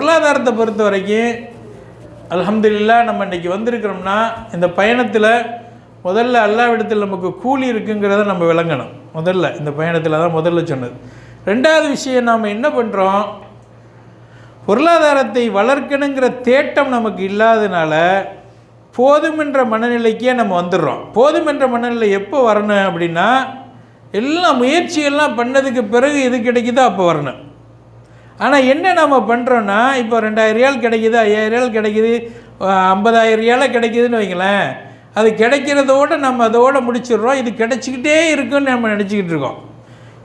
பொருளாதாரத்தை பொறுத்த வரைக்கும் அல்ஹம்துலில்லாஹ் நம்ம இன்றைக்கி வந்திருக்கிறோம்னா இந்த பயணத்தில் முதல்ல அல்லாஹ்விடத்தில் நமக்கு கூலி இருக்குங்கிறத நம்ம விளங்கணும். முதல்ல இந்த பயணத்தில் தான் முதல்ல சொன்னது. ரெண்டாவது விஷயம், நாம் என்ன பண்ணுறோம், பொருளாதாரத்தை வளர்க்கணுங்கிற தேட்டம் நமக்கு இல்லாதனால போதுமென்ற மனநிலைக்கே நம்ம வந்துடுறோம். போதுமென்ற மனநிலை எப்போ வரணும் அப்படின்னா, எல்லா முயற்சியெல்லாம் பண்ணதுக்கு பிறகு எது கிடைக்குதோ அப்போ வரணும். ஆனால் என்ன நம்ம பண்ணுறோன்னா, இப்போ 2000 ரியால் கிடைக்கிது, 5000 ரியால் கிடைக்கிது, 50,000 ரியாலாக கிடைக்கிதுன்னு வைங்களேன், அது கிடைக்கிறதோடு நம்ம அதோடு முடிச்சிடுறோம். இது கிடைச்சிக்கிட்டே இருக்குன்னு நம்ம நினச்சிக்கிட்டு இருக்கோம்.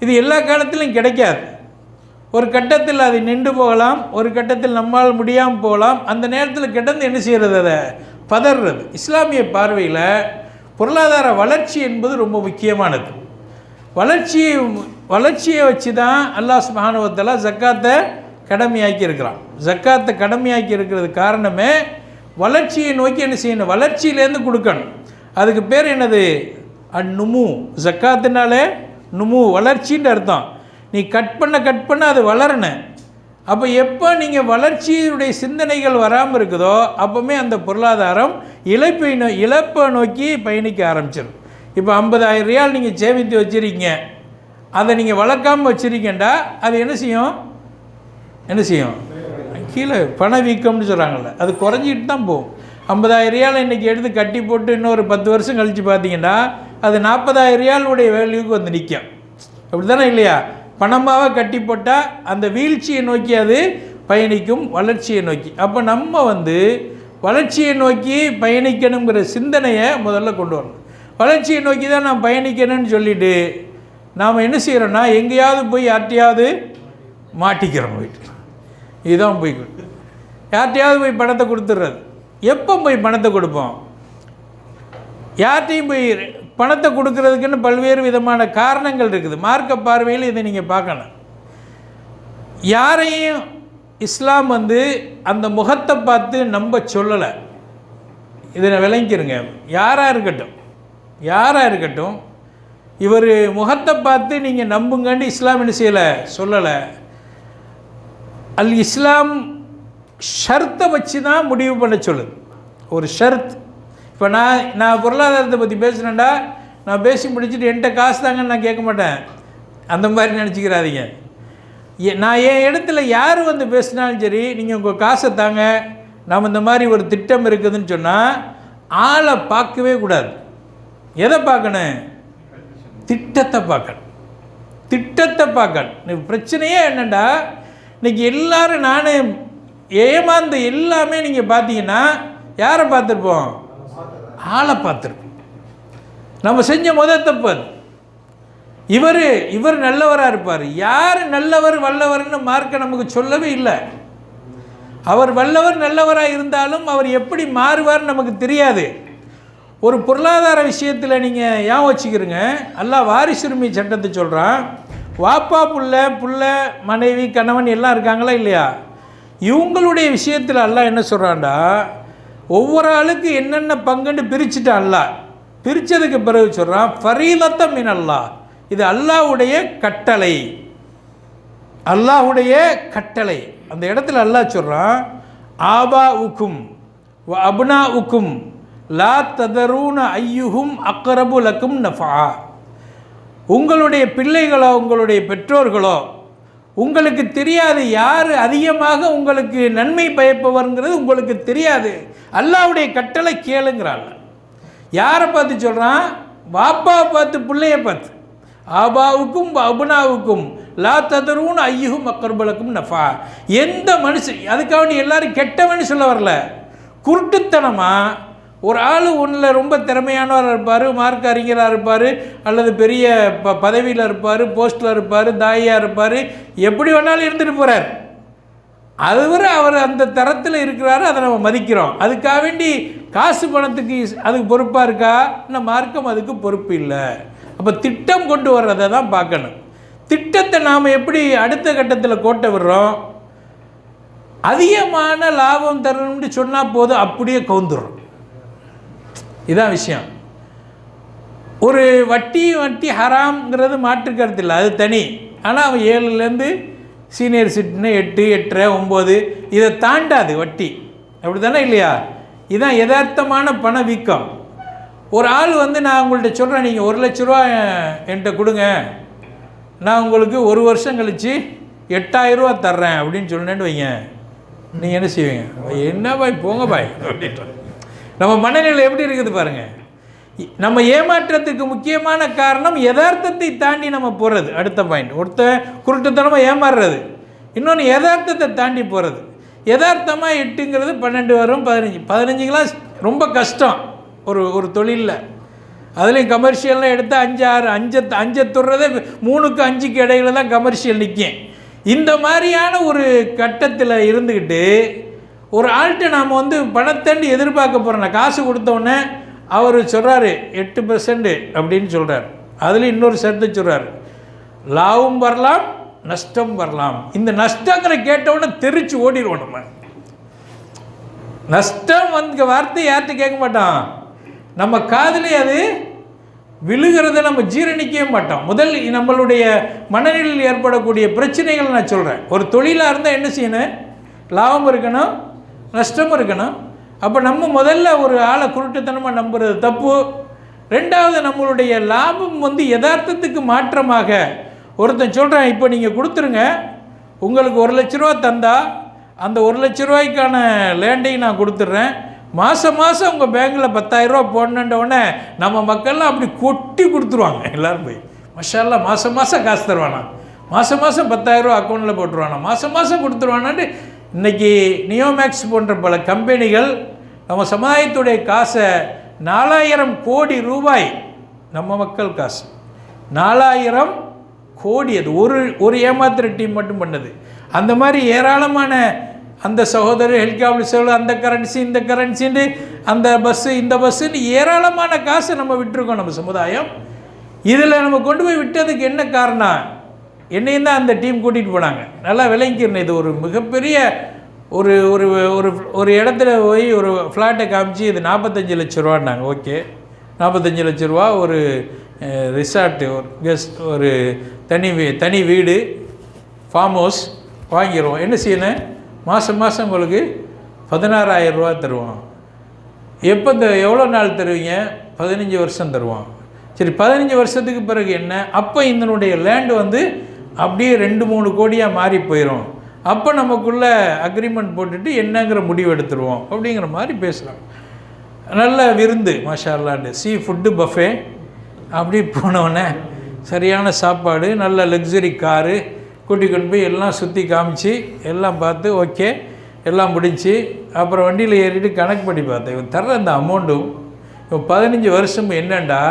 இது எல்லா காலத்திலும் கிடைக்காது. ஒரு கட்டத்தில் அது நின்று போகலாம், ஒரு கட்டத்தில் நம்மால் முடியாமல் போகலாம். அந்த நேரத்தில் கிடந்து என்ன செய்கிறது, அதை பதறது. இஸ்லாமிய பார்வையில் பொருளாதார வளர்ச்சி என்பது ரொம்ப முக்கியமானது. வளர்ச்சியை வச்சு தான் அல்லாஹ் சுப்ஹானஹு வ தஆலா ஜக்காத்தை கடமையாக்கி இருக்கிறான். ஜக்காத்தை கடமையாக்கி இருக்கிறது காரணமே வளர்ச்சியை நோக்கி என்ன செய்யணும், வளர்ச்சியிலேருந்து கொடுக்கணும். அதுக்கு பேர் என்னது, அந்நுமு. ஜக்காத்தினாலே நுமு, வளர்ச்சின்னு அர்த்தம். நீ கட் பண்ண அது வளரணும். அப்போ எப்போ நீங்கள் வளர்ச்சியுடைய சிந்தனைகள் வராமல் இருக்குதோ அப்போவுமே அந்த பொருளாதாரம் இழப்பை நோக்கி பயணிக்க ஆரம்பிச்சிடும். இப்போ 50,000 ரியால் நீங்கள் சேமித்து வச்சுருக்கீங்க, அதை நீங்கள் வளர்க்காமல் வச்சுருக்கீங்கண்டா அது என்ன செய்யும், கீழே பணவீக்கம்னு சொல்கிறாங்கள்ல, அது குறைஞ்சிட்டு தான் போகும். 50,000 ரியால் இன்றைக்கி எடுத்து கட்டி போட்டு இன்னொரு 10 வருஷம் கழித்து பார்த்தீங்கன்னா அது 40,000 ரியாலுடைய வேல்யூக்கு வந்து நிற்கும். அப்படி தானே இல்லையா? பணமாக கட்டி போட்டால் அந்த வீழ்ச்சியை நோக்கி அது பயணிக்கும், வளர்ச்சியை நோக்கி. அப்போ நம்ம வளர்ச்சியை நோக்கி பயணிக்கணுங்கிற சிந்தனையை முதல்ல கொண்டு வரணும். வளர்ச்சியை நோக்கி தான் நான் பயணிக்கணும்னு சொல்லிவிட்டு நாம் என்ன செய்கிறோன்னா, எங்கேயாவது போய் யார்ட்டையாவது மாட்டிக்கிறோம். போயிட்டு இதுதான் போய்க்கு யார்ட்டையாவது போய் பணத்தை கொடுத்துட்றது. எப்போ போய் பணத்தை கொடுப்போம்? யார்ட்டையும் போய் பணத்தை கொடுக்கறதுக்குன்னு பல்வேறு விதமான காரணங்கள் இருக்குது. மார்க்க பார்வையில் இதை நீங்கள் பார்க்கணும். யாரையும் இஸ்லாம் அந்த முகத்தை பார்த்து நம்ப சொல்லலை. இதை விளங்கிக்கிறங்க. யாராக இருக்கட்டும் இவர் முகத்தை பார்த்து நீங்கள் நம்புங்கன்னு இஸ்லாம் என்ன செய்யலை, சொல்லலை. இஸ்லாம் ஷர்த்தை வச்சு தான் முடிவு பண்ண சொல்லுது. ஒரு ஷர்த். இப்போ நான் பொருளாதாரத்தை பற்றி பேசுனேன்டா, நான் பேசி முடிச்சுட்டு என்கிட்ட காசு தாங்கன்னு நான் கேட்க மாட்டேன். அந்த மாதிரி நினச்சிக்கிறாதீங்க. நான் என் இடத்துல யார் பேசினாலும் சரி, நீங்கள் உங்கள் காசை தாங்க, நாம் இந்த மாதிரி ஒரு திட்டம் இருக்குதுன்னு சொன்னால் ஆளை பார்க்கவே கூடாது. எதை பார்க்கணும்? திட்டத்தை பார்க்கணும். பிரச்சனையே என்னென்னா, இன்றைக்கி எல்லோரும் நான் ஏமாந்த எல்லாமே நீங்கள் பார்த்தீங்கன்னா யாரை பார்த்துருப்போம்? ஆளை பார்த்துருப்போம். நம்ம செஞ்ச முதல் தப்பு அது. இவர் நல்லவராக இருப்பார். யார் நல்லவர் வல்லவர்னு மார்க்க நமக்கு சொல்லவே இல்லை. அவர் வல்லவர் நல்லவராக இருந்தாலும் அவர் எப்படி மாறுவார்னு நமக்கு தெரியாது. ஒரு பொருளாதார விஷயத்தில் நீங்கள் ஏன் வச்சுக்கிறீங்க, அல்லாஹ் வாரிசுரிமை சட்டத்தை சொல்கிறான். வாப்பா புள்ள மனைவி கணவன் எல்லாம் இருக்காங்களா இல்லையா? இவங்களுடைய விஷயத்தில் அல்லாஹ் என்ன சொல்கிறான்டா, ஒவ்வொரு ஆளுக்கு என்னென்ன பங்குன்னு பிரிச்சுட்டா அல்லாஹ். பிரித்ததுக்கு பிறகு சொல்கிறான் ஃபரீலத்தம் மின் அல்லாஹ். இது அல்லாஹ்வுடைய கட்டளை. அந்த இடத்துல அல்லாஹ் சொல்கிறான், ஆபா உக்கும் வ அப்னா உக்கும் லா ததரூன ஐயுஹும் அக்ரபு லக்கும் நஃபா. உங்களுடைய பிள்ளைகளோ உங்களுடைய பெற்றோர்களோ உங்களுக்கு தெரியாது யார் அதிகமாக உங்களுக்கு நன்மை பயப்பவர்ங்கிறது உங்களுக்கு தெரியாது. அல்லாஹ்வுடைய கட்டளை கேளுங்கிறாள். யாரை பார்த்து சொல்கிறான்? பாப்பாவை பார்த்து, பிள்ளையை பார்த்து. ஆபாவுக்கும் அபுனாவுக்கும் லா ததரூன் ஐயுஹும் அக்ரபுலக்கும் நஃபா. எந்த மனுஷன் அதுக்காக எல்லாரும் கெட்டவன்னு சொல்ல வரல. குருட்டுத்தனமாக ஒரு ஆள் ஒன்றில் ரொம்ப திறமையானவராக இருப்பார், மார்க் அறிஞராக இருப்பார், அல்லது பெரிய பதவியில் இருப்பார், போஸ்ட்டில் இருப்பார், தாயாக இருப்பார், எப்படி வேணாலும் இருந்துட்டு போகிறார். அதுவரை அவர் அந்த தரத்தில் இருக்கிறாரு, அதை நம்ம மதிக்கிறோம். அதுக்காக வேண்டி காசு பணத்துக்கு அதுக்கு பொறுப்பாக இருக்கா? இன்னும் மார்க்கம் அதுக்கு பொறுப்பு இல்லை. அப்போ திட்டம் கொண்டு வர்றதை தான் பார்க்கணும். திட்டத்தை நாம் எப்படி அடுத்த கட்டத்தில் கோட்டை விடுறோம்? அதிகமான லாபம் தரணும்னு சொன்னால் போதும், அப்படியே கவுந்துடும். இதுதான் விஷயம். ஒரு வட்டி ஹராம்ங்கிறது மாற்று கருத்து இல்லை, அது தனி. ஆனால் அவன் 7லேருந்து சீனியர் சிட்டின்னு 8, 8.5, 9 இதை தாண்டாது வட்டி. அப்படி தானே இல்லையா? இதுதான் யதார்த்தமான பணவீக்கம். ஒரு ஆள் வந்து நான் உங்கள்கிட்ட சொல்கிறேன், நீங்கள் 1 லட்ச ரூபா என்கிட்ட கொடுங்க, நான் உங்களுக்கு 1 வருஷம் கழித்து 8,000 ரூபா தர்றேன் அப்படின்னு சொன்னேன்னு வைங்க, நீங்கள் என்ன செய்வீங்க? என்ன பாய் போங்க பாய் அப்படின்ற நம்ம மனநிலை எப்படி இருக்குது பாருங்கள். நம்ம ஏமாற்றத்துக்கு முக்கியமான காரணம் யதார்த்தத்தை தாண்டி நம்ம போகிறது. அடுத்த பாயிண்ட், குருட்டுத்தனமாக ஏமாறுறது, இன்னொன்று யதார்த்தத்தை தாண்டி போகிறது. யதார்த்தமாக 8ங்கிறது 12 வரும், 15 ரொம்ப கஷ்டம் ஒரு தொழிலில். அதுலேயும் கமர்ஷியல்லாம் எடுத்தால் 5, 6, 5 தொடுறதே 3க்கு 5க்கு இடையில தான் கமர்ஷியல் நிற்கும். இந்த மாதிரியான ஒரு கட்டத்தில் இருந்துக்கிட்டு ஒரு ஆள்கிட்ட நாம் வந்து பணத்தண்டி எதிர்பார்க்க போகிறோம். நான் காசு கொடுத்தோடனே அவர் சொல்கிறாரு 8% அப்படின்னு சொல்கிறார். அதில் இன்னொரு சேர்த்து சொல்கிறார், லாபம் வரலாம் நஷ்டம் வரலாம். இந்த நஷ்டங்கிற கேட்டவுடனே தெரிச்சு ஓடிடுவோம். நம்ம நஷ்டம் வந்து வார்த்தை யார்கிட்ட கேட்க மாட்டோம், நம்ம காதிலே அது விழுகிறத நம்ம ஜீரணிக்கவே மாட்டோம். முதல் நம்மளுடைய மனநிலையில் ஏற்படக்கூடிய பிரச்சனைகள் நான் சொல்கிறேன். ஒரு தொழிலாக இருந்தால் என்ன செய்யணும்? லாபம் இருக்கணும், நஷ்டமும் இருக்கணும். அப்போ நம்ம முதல்ல ஒரு ஆளை குருட்டுத்தனமாக நம்புறது தப்பு. ரெண்டாவது, நம்மளுடைய லாபம் வந்து யதார்த்தத்துக்கு மாற்றமாக ஒருத்தன் சொல்கிறேன், இப்போ நீங்கள் கொடுத்துருங்க, உங்களுக்கு 1 லட்ச ரூபா தந்தால் அந்த 1 லட்ச ரூபாய்க்கான லேண்டையும் நான் கொடுத்துட்றேன், மாதம் உங்கள் பேங்கில் 10,000 ரூபா போடணுன்றவுடனே நம்ம மக்கள்லாம் அப்படி கொட்டி கொடுத்துருவாங்க. எல்லோரும் போய் மஷால்லா மாதம் காசு தருவானா, மாதம் 10,000 ரூபா அக்கௌண்ட்டில் போட்டுருவானா, மாதம் கொடுத்துருவானான்னு இன்றைக்கி நியோமேக்ஸ் போன்ற பல கம்பெனிகள் நம்ம சமுதாயத்துடைய காசை 4,000 கோடி ரூபாய், நம்ம மக்கள் காசு 4,000 கோடி, அது ஒரு ஏமாத்திர டீம் மட்டும் பண்ணது. அந்த மாதிரி ஏராளமான அந்த சகோதரர் ஹெலிகாப்டர் செலவு, அந்த கரன்சி இந்த கரன்சின்னு, அந்த பஸ்ஸு இந்த பஸ்ஸுன்னு ஏராளமான காசு நம்ம விட்டுருக்கோம் நம்ம சமுதாயம். இதில் நம்ம கொண்டு போய் விட்டதுக்கு என்ன காரணம்? என்னையும் தான் அந்த டீம் கூட்டிகிட்டு போனாங்க. நல்லா விளங்கிக்கிறேன். இது ஒரு மிகப்பெரிய ஒரு ஒரு ஒரு ஒரு இடத்துல போய் ஒரு ஃப்ளாட்டை காமிச்சு இது 45 லட்ச ரூபான்னாங்க. ஓகே, 45 லட்ச ரூபா ஒரு ரிசார்ட்டு, ஒரு கெஸ்ட், ஒரு தனி வீடு, ஃபார்ம் ஹவுஸ் வாங்கிடுவோம். என்ன செய்யணும்? மாதம் உங்களுக்கு 16,000 ரூபா தருவோம். எப்போ எவ்வளோ நாள் தருவீங்க? 15 வருஷம் தருவோம். சரி, 15 வருஷத்துக்கு பிறகு என்ன? அப்போ இதனுடைய லேண்டு வந்து அப்படியே 2-3 கோடியாக மாறி போயிடும். அப்போ நமக்குள்ளே அக்ரிமெண்ட் போட்டுட்டு என்னங்கிற முடிவு எடுத்துருவோம் அப்படிங்கிற மாதிரி பேசலாம். நல்ல விருந்து மாஷா அல்லாண்டு, ஃபுட்டு பஃபே அப்படி போனோடனே சரியான சாப்பாடு, நல்ல லக்ஸரி காரு கூட்டி கொண்டு போய் எல்லாம் சுற்றி காமிச்சு எல்லாம் பார்த்து ஓகே எல்லாம் முடிஞ்சு அப்புறம் வண்டியில் ஏறிட்டு கணக்கு பண்ணி பார்த்தேன். இவன் தர்ற அந்த அமௌண்ட்டும் இப்போ 15 வருஷம் என்னண்டா,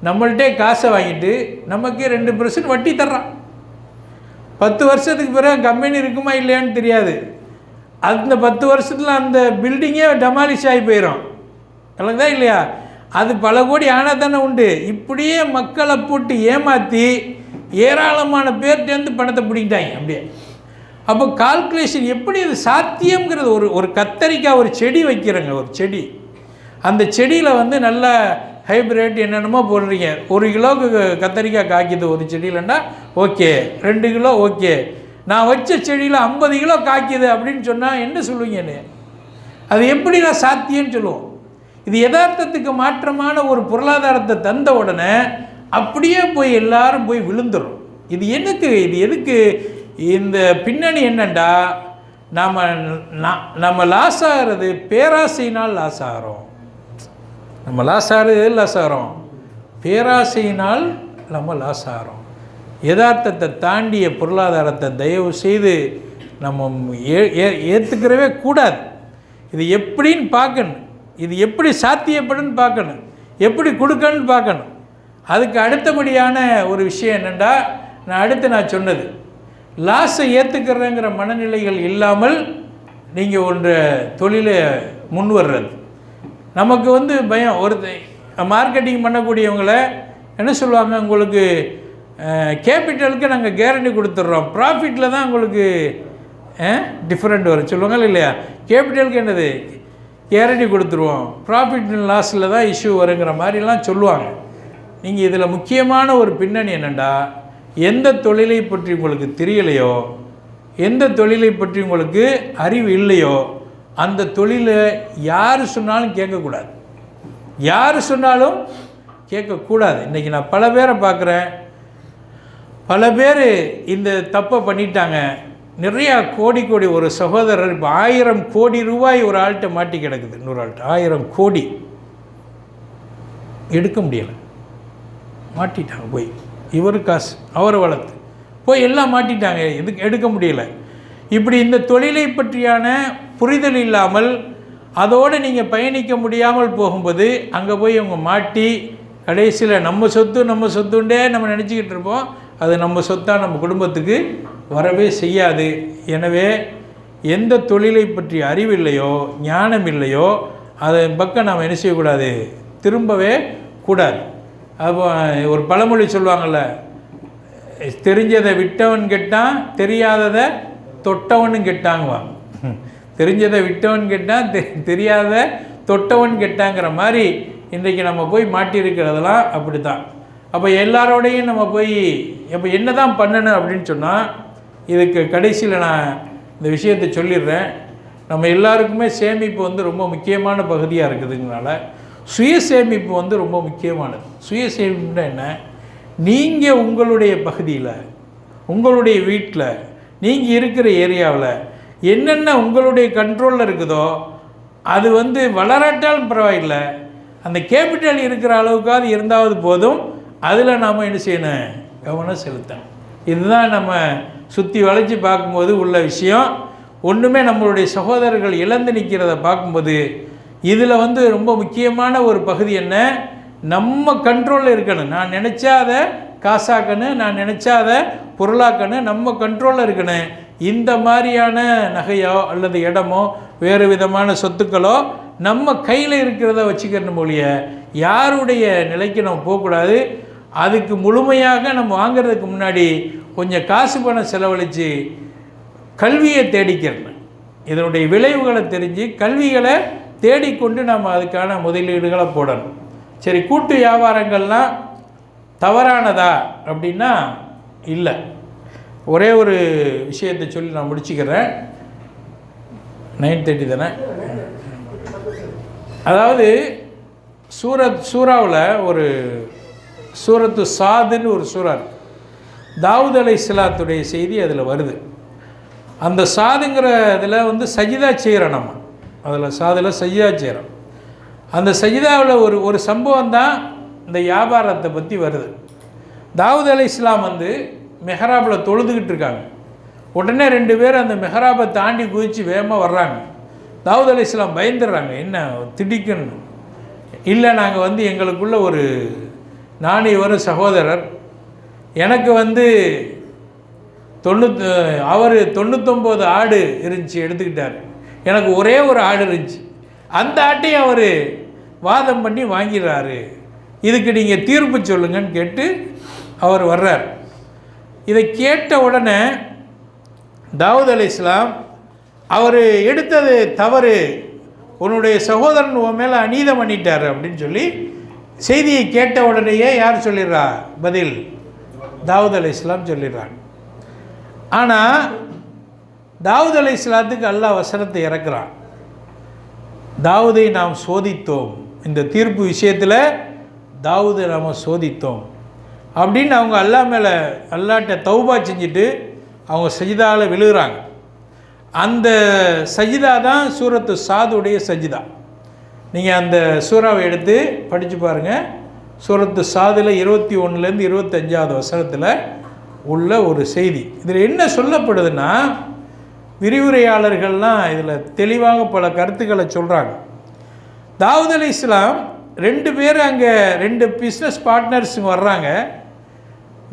நம்மள்கிட்டே காசை வாங்கிட்டு நமக்கே 2% வட்டி தர்றான். 10 வருஷத்துக்கு பிறகு கம்பெனி இருக்குமா இல்லையான்னு தெரியாது. அந்த 10 வருஷத்தில் அந்த பில்டிங்கே டெமாலிஷ் ஆகி போயிடும். இல்லைங்களா இல்லையா? அது பல கோடி ஆனால் தானே உண்டு. இப்படியே மக்களை போட்டு ஏமாற்றி ஏராளமான பேர்ட்டேருந்து பணத்தை பிடிக்கிட்டாங்க அப்படியே. அப்போ கால்குலேஷன் எப்படி அது சாத்தியங்கிறது, ஒரு கத்தரிக்காய் ஒரு செடி வைக்கிறேங்க, ஒரு செடி, அந்த செடியில் வந்து நல்ல ஹைப்ரிட் என்னென்னமோ போடுறீங்க. 1 கிலோவுக்கு கத்தரிக்காய் காய்க்குது ஒரு செடியிலன்னா ஓகே, 2 கிலோ ஓகே. நான் வச்ச செடியில் 50 கிலோ காய்க்குது அப்படின்னு சொன்னால் என்ன சொல்லுவீங்கன்னு? அது எப்படி நான் சாத்தியம்னு சொல்லுவோம். இது யதார்த்தத்துக்கு மாற்றமான ஒரு பொருளாதாரத்தை தந்த உடனே அப்படியே போய் எல்லாரும் போய் விழுந்துடும். இது எதுக்கு இந்த பின்னணி என்னண்டா, நம்ம லாஸ் ஆகிறது பேராசையினால் லாஸ் ஆகிறோம். நம்ம லாஸ் ஆகிறோம் பேராசையினால் நம்ம லாஸ் ஆகிறோம். யதார்த்தத்தை தாண்டிய பொருளாதாரத்தை தயவு செய்து நம்ம ஏற்றுக்கிறவே கூடாது. இது எப்படின்னு பார்க்கணும், இது எப்படி சாத்தியப்படுன்னு பார்க்கணும், எப்படி கொடுக்கணும்னு பார்க்கணும். அதுக்கு அடுத்தபடியான ஒரு விஷயம் என்னென்னா, நான் சொன்னது லாஸை ஏற்றுக்கிறேங்கிற மனநிலைகள் இல்லாமல் நீங்கள் ஒன்று தொழிலை முன் வர்றது. நமக்கு வந்து பயம். ஒரு மார்க்கெட்டிங் பண்ணக்கூடியவங்களை என்ன சொல்லுவாங்க, உங்களுக்கு கேபிட்டலுக்கு நாங்கள் கேரண்டி கொடுத்துட்றோம், ப்ராஃபிட்டில் தான் உங்களுக்கு டிஃப்ரெண்ட் வரும் சொல்லுவாங்க இல்லையா? கேபிட்டலுக்கு என்னது கேரண்டி கொடுத்துருவோம், ப்ராஃபிட் லாஸில் தான் இஷ்யூ வருங்கிற மாதிரிலாம் சொல்லுவாங்க. நீங்கள் இதில் முக்கியமான ஒரு பின்னணி என்னென்னா, எந்த தொழிலை பற்றி உங்களுக்கு தெரியலையோ எந்த தொழிலை பற்றி உங்களுக்கு அறிவு இல்லையோ அந்த தொழிலை யார் சொன்னாலும் கேட்கக்கூடாது. யார் சொன்னாலும் கேட்கக்கூடாது. இன்றைக்கி நான் பல பேரை பார்க்குறேன், பல பேர் இந்த தப்பை பண்ணிட்டாங்க. நிறையா கோடி ஒரு சகோதரர் இப்போ 1000 கோடி ரூபாய் ஒரு ஆள்கிட்ட மாட்டி கிடக்குது. இன்னொரு ஆள்கிட்ட 1000 கோடி எடுக்க முடியலை, மாட்டிட்டாங்க. போய் இவர் காசு அவரை வளர்த்து போய் எல்லாம் மாட்டிட்டாங்க, எதுக்கு எடுக்க முடியலை. இப்படி இந்த தொழிலை பற்றியான புரிதல் இல்லாமல் அதோடு நீங்கள் பயணிக்க முடியாமல் போகும்போது அங்கே போய் அவங்க மாட்டி கடைசியில் நம்ம சொத்துண்டே நம்ம நினச்சிக்கிட்டு இருப்போம். அது நம்ம சொத்தாக நம்ம குடும்பத்துக்கு வரவே செய்யாது. எனவே எந்த தொழிலை பற்றி அறிவில்லையோ ஞானம் இல்லையோ அதன் பக்கம் நாம் என்ன செய்யக்கூடாது, திரும்பவே கூடாது. அப்போ ஒரு பழமொழி சொல்லுவாங்கள்ல, தெரிஞ்சதை விட்டவன் கெட்டான், தெரியாததை தொட்டவனும் கெட்டாங்குவாங்க. தெரிஞ்சதை விட்டவன் கெட்டான், தெரியாத தொட்டவன் கெட்டாங்கிற மாதிரி இன்றைக்கி நம்ம போய் மாட்டியிருக்கிறதெல்லாம் அப்படி தான். அப்போ எல்லாரோடையும் நம்ம போய் இப்போ என்ன தான் பண்ணணும் அப்படின்னு சொன்னால், இதுக்கு கடைசியில் நான் இந்த விஷயத்தை சொல்லிடுறேன். நம்ம எல்லாருக்குமே சேமிப்பு ரொம்ப முக்கியமான பகுதியாக இருக்குதுங்கனால சுய சேமிப்பு ரொம்ப முக்கியமானது. சுய சேமிப்புனா என்ன, நீங்கள் உங்களுடைய பகுதியில், உங்களுடைய வீட்டில், நீங்கள் இருக்கிற ஏரியாவில் என்னென்ன உங்களுடைய கண்ட்ரோலில் இருக்குதோ அது வளராட்டாலும் பரவாயில்லை, அந்த கேபிட்டல் இருக்கிற அளவுக்காவது இருந்தாவது போதும். அதில் நாம் என்ன செய்யணும், கவனம் செலுத்தணும். இதுதான் நம்ம சுற்றி வளைச்சி பார்க்கும்போது உள்ள விஷயம். ஒன்றுமே நம்மளுடைய சகோதரர்கள் இழந்து நிற்கிறத பார்க்கும்போது இதில் ரொம்ப முக்கியமான ஒரு பகுதி என்ன, நம்ம கண்ட்ரோலில் இருக்கணும். நான் நினச்சா அதை காசாக்கணும், நான் நினச்சா அதை பொருளாக்கணும், நம்ம கண்ட்ரோலில் இருக்கணும். இந்த மாதிரியான நகையோ அல்லது இடமோ வேறு விதமான சொத்துக்களோ நம்ம கையில் இருக்கிறத வச்சுக்கணும் மொழிய யாருடைய நிலைக்கு நம்ம போகக்கூடாது. அதுக்கு முழுமையாக நம்ம வாங்கிறதுக்கு முன்னாடி கொஞ்சம் காசு பணம் செலவழித்து கல்வியை தேடிக்கிறேன். இதனுடைய விளைவுகளை தெரிஞ்சு கல்விகளை தேடிக்கொண்டு நம்ம அதுக்கான முதலீடுகளை போடணும். சரி, கூட்டு வியாபாரங்கள்லாம் தவறானதா அப்படின்னா இல்லை. ஒரே ஒரு விஷயத்தை சொல்லி நான் முடிச்சுக்கிறேன். 9:30 தானே. அதாவது சூறாவில் ஒரு சூரத்து சாதுன்னு ஒரு சூறா இருக்குது. தாவூத் அலைஹிஸ்ஸலாத்துடைய செய்தி அதில் வருது. அந்த சாதுங்கிற இதில் சஜிதா செய்கிறோம். நம்ம அதில் சாதில் சஜிதா செய்கிறோம். அந்த சஜிதாவில் ஒரு சம்பவம் தான் இந்த வியாபாரத்தை பற்றி வருது. தாவூத் அலைஹிஸ்ஸலாம் மெஹராபில் தொழுதுகிட்டு இருக்காங்க. உடனே 2 பேர் அந்த மெஹராபை தாண்டி குதித்து வேகமாக வர்றாங்க. தாவூத் அலைஹிஸ்ஸலாம் பயந்துடுறாங்க, என்ன திடீக்குன்னு. இல்லை, நாங்கள் எங்களுக்குள்ள ஒரு நானே ஒரு சகோதரர், எனக்கு அவர் 99 ஆடு இருந்துச்சு, எடுத்துக்கிட்டார். எனக்கு ஒரே ஒரு ஆடு இருந்துச்சு, அந்த ஆட்டையும் அவர் வாதம் பண்ணி வாங்கிடுறாரு, இதுக்கு நீங்கள் தீர்ப்பு சொல்லுங்கன்னு கேட்டு அவர் வர்றார். இதை கேட்ட உடனே தாவூத் அலைஹிஸ்ஸலாம், அவர் எடுத்தது தவறு, உன்னுடைய சகோதரன் உன் மேலே அநீதம் பண்ணிட்டார் அப்படின்னு சொல்லி செய்தியை கேட்ட உடனேயே யார் சொல்லிடுறா பதில், தாவூத் அலைஹிஸ்ஸலாம் சொல்லிடுறாங்க. ஆனால் தாவூத் அலைஹிஸ்ஸலாத்துக்கு அல்லாஹ் வசனத்தை இறக்குறான், தாவூதை நாம் சோதித்தோம், இந்த தீர்ப்பு விஷயத்தில் தாவூதை நாம் சோதித்தோம் அப்படின்னு அவங்க அல்லாஹ் மேலே அல்லாஹ்ட்ட தௌபா செஞ்சுட்டு அவங்க சஜிதாவில் விழுகிறாங்க. அந்த சஜிதா தான் சூரத்து சாதுடைய சஜிதா. நீங்கள் அந்த சூறாவை எடுத்து படித்து பாருங்கள். சூரத்து சாதில் 21லேருந்து 25வது வசனத்தில் உள்ள ஒரு செய்தி. இதில் என்ன சொல்லப்படுதுன்னா, விரிவுரையாளர்கள்லாம் இதில் தெளிவாக பல கருத்துக்களை சொல்கிறாங்க. தாவூத் அலைஹிஸ்ஸலாம் 2 பேர் அங்கே 2 பிஸ்னஸ் பார்ட்னர்ஸுங்க வர்றாங்க.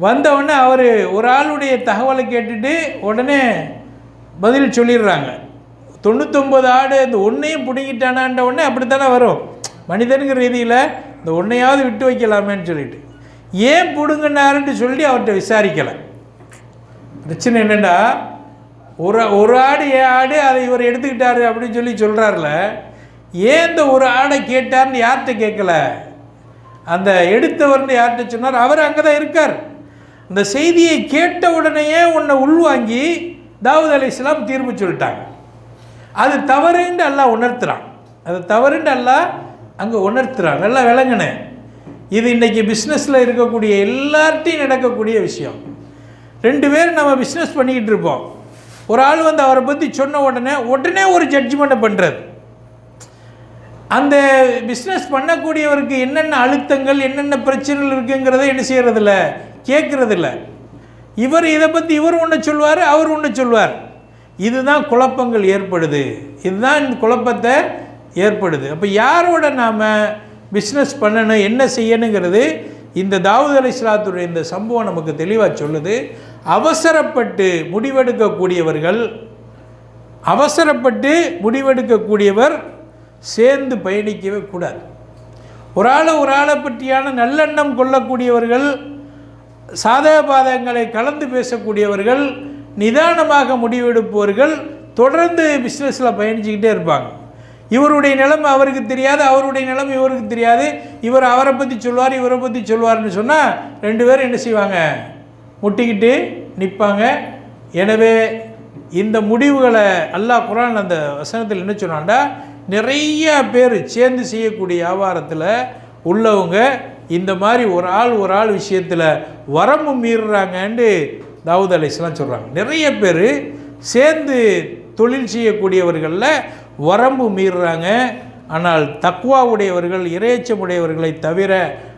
வந்தவுடனே அவர் ஒரு ஆளுடைய தகவலை கேட்டுட்டு உடனே பதில் சொல்லிடுறாங்க. 99 ஆடு இந்த ஒன்றையும் பிடுங்கிட்டானான்ற உடனே அப்படித்தானே வரும் மனிதனுங்கிற ரீதியில், இந்த ஒன்றையாவது விட்டு வைக்கலாமேன்னு சொல்லிட்டு. ஏன் பிடுங்கினாருன்னு சொல்லி அவர்கிட்ட விசாரிக்கலை. பிரச்சனை என்னென்னா, ஒரு ஆடு ஆடு அதை இவர் எடுத்துக்கிட்டாரு அப்படின்னு சொல்லி சொல்கிறார்ல, ஏன் இந்த ஒரு ஆடை கேட்டார்னு யார்கிட்ட கேட்கல, அந்த எடுத்தவர்னு யார்கிட்ட சொன்னார், அவர் அங்கே தான் இருக்கார். அந்த செய்தியை கேட்ட உடனேயே உன்னை உள்வாங்கி தாவூத் அலைஹிஸ்ஸலாம் தீர்ப்பு சொல்லிட்டாங்க. அது தவறுன்னு அல்லாஹ் உணர்த்துறான். அது தவறுன்னு அல்லாஹ் அங்கே உணர்த்துறான். நல்லா விளங்குனேன். இது இன்றைக்கி பிஸ்னஸில் இருக்கக்கூடிய எல்லார்ட்டையும் நடக்கக்கூடிய விஷயம். 2 பேர் நம்ம பிஸ்னஸ் பண்ணிக்கிட்டு இருப்போம். ஒரு ஆள் வந்து அவரை பற்றி சொன்ன உடனே ஒரு ஜட்ஜ்மெண்ட்டை பண்ணுறது. அந்த பிஸ்னஸ் பண்ணக்கூடியவருக்கு என்னென்ன அழுத்தங்கள் என்னென்ன பிரச்சனைகள் இருக்குங்கிறத என்ன செய்கிறதில்ல, கேட்குறதில்ல. இவர் இதை பற்றி இவர் ஒன்று சொல்வார், அவர் ஒன்று சொல்வார். இதுதான் குழப்பங்கள் ஏற்படுது. இதுதான் இந்த குழப்பத்தை ஏற்படுது. அப்போ யாரோட நாம் பிஸ்னஸ் பண்ணணும், என்ன செய்யணுங்கிறது இந்த தாவூத் அலைஹிஸ்ஸலாத்துடைய இந்த சம்பவம் நமக்கு தெளிவாக சொல்லுது. அவசரப்பட்டு முடிவெடுக்கக்கூடியவர் சேர்ந்து பயணிக்கவே கூடாது. ஒரு ஆளை பற்றியான நல்லெண்ணம் கொள்ளக்கூடியவர்கள், சாதக பாதகங்களை கலந்து பேசக்கூடியவர்கள், நிதானமாக முடிவெடுப்பவர்கள் தொடர்ந்து பிஸ்னஸில் பயணிச்சுக்கிட்டே இருப்பாங்க. இவருடைய நிலைமை அவருக்கு தெரியாது, அவருடைய நிலைமை இவருக்கு தெரியாது. இவர் அவரை பற்றி சொல்வார், இவரை பற்றி சொல்வார்னு சொன்னால் 2 பேரும் என்ன செய்வாங்க, முட்டிக்கிட்டு நிற்பாங்க. எனவே இந்த முடிவுகளை அல்லாஹ் குர்ஆன் அந்த வசனத்தில் என்ன சொன்னான்டா, நிறைய பேர் சேர்ந்து செய்யக்கூடிய வியாபாரத்தில் உள்ளவங்க இந்த மாதிரி ஒரு ஆள் விஷயத்தில் வரம்பு மீறுறாங்கன்னு தாவூத் அலைஹிஸ்ஸலாம் சொல்கிறாங்க. நிறைய பேர் சேர்ந்து தொழில் செய்யக்கூடியவர்களில் வரம்பு மீறுறாங்க. ஆனால் தக்வா உடையவர்கள், இறையச்சம் உடையவர்களை தவிர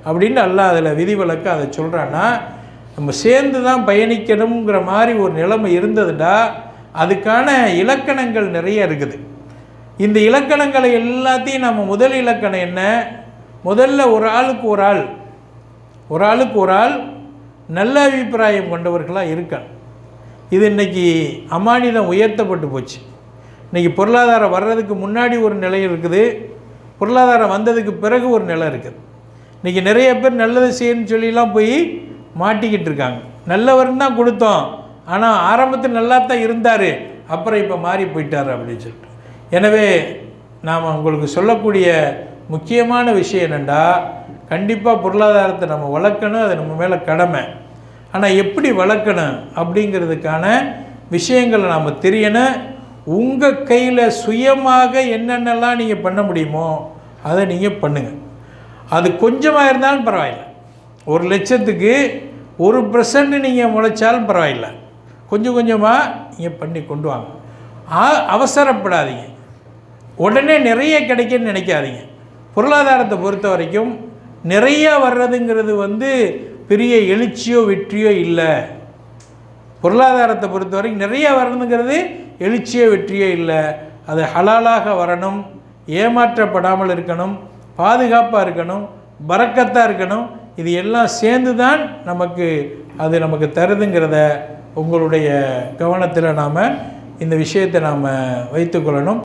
அப்படின்னு அல்லாஹ் அதில் விதிவிலக்கு அதை சொல்கிறான்னா, நம்ம சேர்ந்து தான் பயணிக்கணுங்கிற மாதிரி ஒரு நிலைமை இருந்ததுடா, அதுக்கான இலக்கணங்கள் நிறைய இருக்குது. இந்த இலக்கணங்களை எல்லாத்தையும் நம்ம முதல் இலக்கணம் என்ன, முதல்ல ஒரு ஆளுக்கு ஒரு ஆள் நல்ல அபிப்பிராயம் கொண்டவர்களாக இருக்காங்க. இது இன்றைக்கி அமானிதம் உயர்த்தப்பட்டு போச்சு. இன்றைக்கி பொருளாதாரம் வர்றதுக்கு முன்னாடி ஒரு நிலை இருக்குது, பொருளாதாரம் வந்ததுக்கு பிறகு ஒரு நிலை இருக்குது. இன்றைக்கி நிறைய பேர் நல்லது செய்யணும்னு சொல்லிலாம் போய் மாட்டிக்கிட்டு இருக்காங்க. நல்லவர்னு தான் கொடுத்தோம், ஆனால் ஆரம்பத்தில் நல்லா தான் இருந்தார், அப்புறம் இப்போ மாறி போயிட்டார் அப்படின்னு சொல்லிட்டு. எனவே நாம் உங்களுக்கு சொல்லக்கூடிய முக்கியமான விஷயம் என்னென்னா, கண்டிப்பாக பொருளாதாரத்தை நம்ம வளர்க்கணும், அது நம்ம மேலே கடமை. ஆனால் எப்படி வளர்க்கணும் அப்படிங்கிறதுக்கான விஷயங்களை நாம் தெரியணும். உங்கள் கையில் சுயமாக என்னென்னலாம் நீங்கள் பண்ண முடியுமோ அதை நீங்கள் பண்ணுங்கள். அது கொஞ்சமாக இருந்தாலும் பரவாயில்லை. 1 லட்சத்துக்கு 1% நீங்கள் முளைச்சாலும் பரவாயில்லை. கொஞ்சம் கொஞ்சமாக நீங்கள் பண்ணி கொண்டு வாங்க. அவசரப்படாதீங்க, உடனே நிறைய கிடைக்குன்னு நினைக்காதீங்க. பொருளாதாரத்தை பொறுத்த வரைக்கும் நிறையா வர்றதுங்கிறது வந்து பெரிய எழுச்சியோ வெற்றியோ இல்லை. பொருளாதாரத்தை பொறுத்த வரைக்கும் நிறைய வரணுங்கிறது எழுச்சியோ வெற்றியோ இல்லை. அது ஹலாலாக வரணும், ஏமாற்றப்படாமல் இருக்கணும், பாதுகாப்பாக இருக்கணும், பரக்கத்தாக இருக்கணும். இது எல்லாம் சேர்ந்து தான் நமக்கு தருதுங்கிறத உங்களுடைய கவனத்தில் நாம் இந்த விஷயத்தை நாம் வைத்துக்கொள்ளணும்.